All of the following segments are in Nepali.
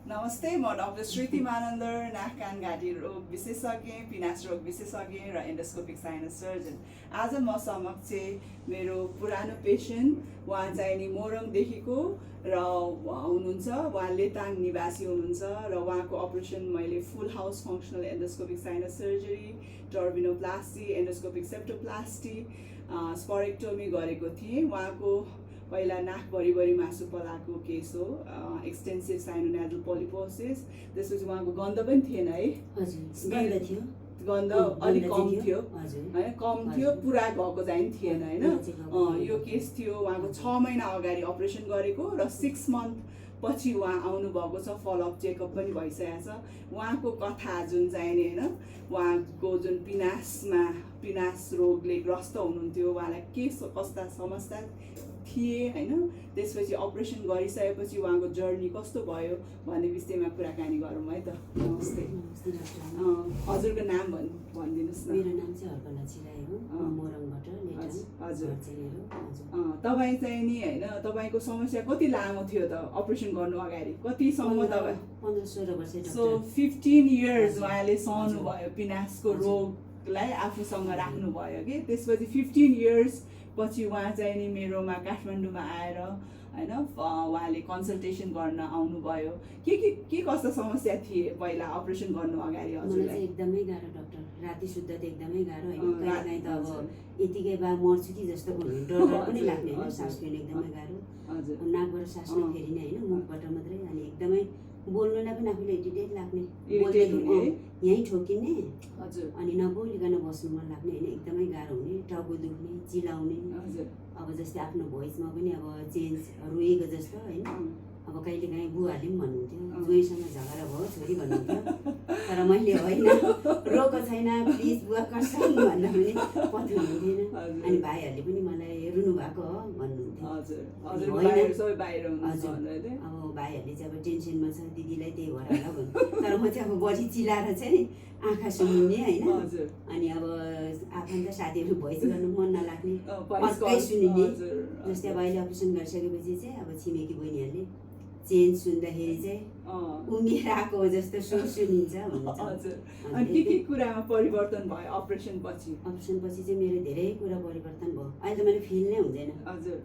नमस्ते, म डाक्टर श्रुति मानन्दर, नाक कान घाँटी रोग विशेषज्ञ, पिनास रोग विशेषज्ञ र एन्डोस्कोपिक साइनस सर्जन। आज म समक्ष मेरो पुरानो पेसेन्ट, उहाँ चाहिँ नि मोरङदेखिको र हुनुहुन्छ, उहाँ लेताङ निवासी हुनुहुन्छ र उहाँको अपरेसन मैले full house functional endoscopic sinus surgery, turbinoplasty, endoscopic septoplasty, स्पोरेक्टोमी गरेको थिएँ। उहाँको पहिला नाक भरिभरि मासु पलाएको केस हो, एक्सटेन्सिभ साइनोनाइडल पोलिपोसिस। त्यसपछि उहाँको गन्ध पनि थिएन है, गन्ध अलिक कम थियो होइन, कम थियो, पुरा भएको चाहिँ थिएन होइन। यो केस थियो, उहाँको 6 महिना अगाडि अपरेसन गरेको र 6 मन्थ पछि उहाँ आउनुभएको छ, फलोअप चेकअप पनि भइसकेको छ। उहाँको कथा जुन चाहिँ नि होइन, उहाँको जुन पिनास रोगले ग्रस्त हुनुहुन्थ्यो, उहाँलाई के कस्ता समस्या थिए होइन, त्यसपछि अपरेसन गरिसकेपछि उहाँको जर्नी कस्तो भयो भन्ने विषयमा कुराकानी गरौँ है त। नमस्ते, हजुरको नाम भनिदिनुहोस् न। मेरो नाम चाहिँ हर्कला छिराई हो, मोरङबाट। हजुर, तपाईँ चाहिँ नि होइन, तपाईँको समस्या कति लामो थियो त अपरेसन गर्नु अगाडि? कतिसम्म तपाईँ? 15-16 वर्ष। सो 15 इयर्स उहाँले सहनु भयो, पिनासको रोगलाई आफूसँग राख्नु भयो कि। त्यसपछि 15 इयर्स पछि उहाँ चाहिँ नि मेरोमा काठमाडौँमा आएर होइन उहाँले कन्सल्टेसन गर्न आउनुभयो। के कस्ता समस्या थिए पहिला अपरेसन गर्नु अगाडि हजुरलाई? एकदमै गाह्रो डाक्टर, राति सुत्दा त एकदमै गाह्रो होइन, कहिलेकाहीँ त अब यतिकै बा मर्छु कि जस्तो डर पनि लाग्ने होइन, सास फेर्ने एकदमै गाह्रो। नाकबाट सास नफेरिने होइन, मुखबाट मात्रै। अनि एकदमै बोल्नुलाई पनि आफूले इरिटेट लाग्ने, यहीँ ठोकिने, अनि नबोलिकन बस्नु मन लाग्ने होइन, एकदमै गाह्रो हुने, टाउको दुख्ने, चिलाउने। अब जस्तै आफ्नो भोइसमा पनि अब चेन्ज, रोएको जस्तो होइन। अब कहिलेकाहीँ बुवाहरूले पनि भन्नुहुन्थ्यो, जोइसँग झगडा भयो छोरी भन्नुहुन्थ्यो, तर मैले होइन, रोको छैन प्लिज बुवा कसम भन्दा पनि पत्तो हुन्थेन। अनि भाइहरूले पनि मलाई रुनु भएको हो भन्नुहुन्थ्यो। अब भाइहरूले चाहिँ अब टेन्सनमा छ दिदीलाई, त्यही भएर होला भन्नु। तर म चाहिँ अब बढी चिलाएर चाहिँ आँखा सुनिने होइन। अनि अब आफन्त साथीहरू भोइस गर्नु मन नलाग्ने, पक्कै सुनिने। जस्तै अब अहिले अपरेसन गरिसकेपछि चाहिँ अब छिमेकी बहिनीहरूले चेन्ज सुन्दाखेरि चाहिँ उमेर आएको जस्तो सुर सुनिन्छ भन्छ। अनि के कुरामा परिवर्तन भयो अपरेसन पछि? अपरेसन पछि चाहिँ मेरो धेरै कुरा परिवर्तन भयो। अहिले त मैले फिल नै हुँदैन,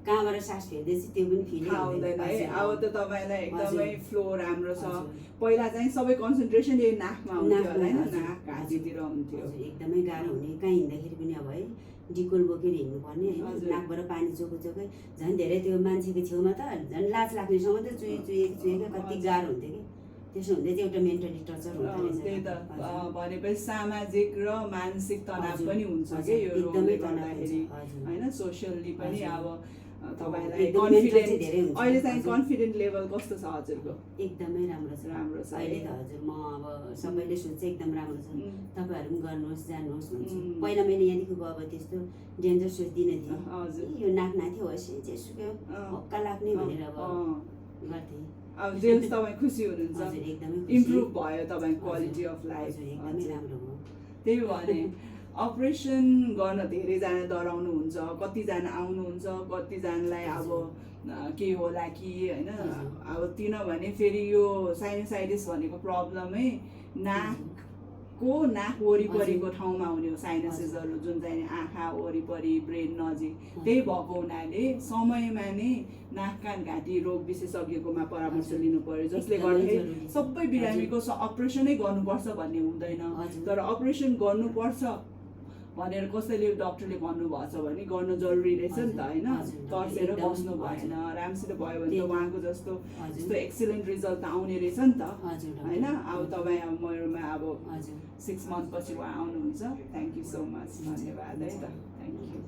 कहाँबाट सास फेर्दैछु त्यो पनि फिल हुँदैन है। अब त तपाईँलाई एकदमै फ्लो राम्रो छ। पहिला चाहिँ सबै कन्सन्ट्रेसन यही नाकमा हुन्थ्यो होला होइन, नाक घाँटीतिर हुन्थ्यो। एकदमै गाह्रो हुने, कहीँ हिँड्दाखेरि पनि अब है डिकोल बोकेर हिँड्नुपर्ने होइन, नाकबाट पानी चोकै झन् धेरै। त्यो मान्छेको छेउमा त झन् लाज लाग्नेसम्म त चुहेको कति गाह्रो हुन्थ्यो कि। त्यसो हुँदै चाहिँ एउटा मेन्टली टर्चर हुँदो रहेछ। त्यही त भनेपछि सामाजिक र मानसिक तनाव पनि हुन्छ कि यो रोगले गर्दाखेरि होइन, सोसियली पनि। अब तपाईँलाई कन्फिडेन्ट, अहिले चाहिँ कन्फिडेन्ट लेभल कस्तो छ हजुरको? एकदमै राम्रो छ। अहिले त हजुर म अब सबैले सोध्छ एकदम राम्रो छ, तपाईँहरू पनि गर्नुहोस् जानुहोस् भन्छ। पहिला मैले यहाँदेखि गयो अब त्यस्तो डेन्जर सोच्दिनँ थिएँ, यो नाक नाथ्यो होस् जे सुक्यो हक्का लाग्ने भनेर अब गर्थेँ। अब जेन्स तपाईँ खुसी हुनुहुन्छ, एकदमै इम्प्रुभ भयो तपाईँको क्वालिटी अफ लाइफ, एकदमै राम्रो भयो। त्यही भने अपरेसन गर्न धेरैजना डराउनुहुन्छ, कतिजना आउनुहुन्छ, कतिजनालाई अब के होला कि होइन। अब किनभने फेरि यो साइनोसाइटिस भनेको प्रब्लमै नाक वरिपरिको ठाउँमा हुने हो, साइनसेसहरू जुन चाहिँ आँखा वरिपरि ब्रेन नजिक। त्यही भएको हुनाले समयमा नै नाक कान घाँटी रोग विशेषज्ञकोमा परामर्श लिनु पर्यो, जसले गर्दाखेरि सबै बिरामीको अपरेसनै गर्नुपर्छ भन्ने हुँदैन। तर अपरेसन गर्नुपर्छ भनेर कसैले डक्टरले भन्नुभएको छ भने गर्न जरुरी रहेछ नि त होइन, तर्सेर बस्नु भएन। राम्रोसित भयो भने त उहाँको जस्तो एक्सिलेन्ट रिजल्ट त आउने रहेछ नि त होइन। अब तपाईँ अब मेरोमा अब 6 मन्थ पछि उहाँ आउनुहुन्छ। थ्याङ्क यू सो मच, धन्यवाद है त, थ्याङ्क यू।